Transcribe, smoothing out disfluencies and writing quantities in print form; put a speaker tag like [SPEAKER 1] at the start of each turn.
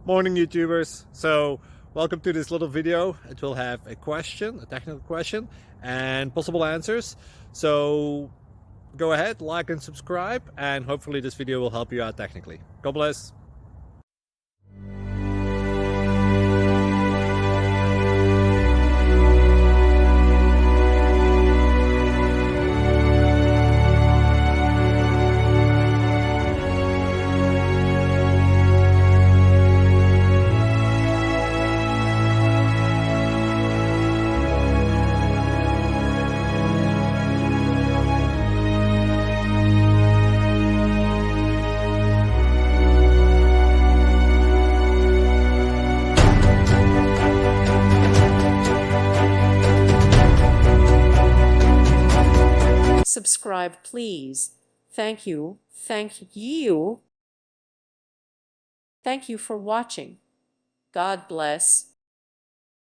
[SPEAKER 1] Morning, YouTubers. So welcome to this little video. It will have a question, a technical question, and possible answers. So go ahead, like and subscribe, and hopefully this video will help you out technically. God bless.
[SPEAKER 2] Subscribe, please. Thank you. Thank you. Thank you for watching. God bless.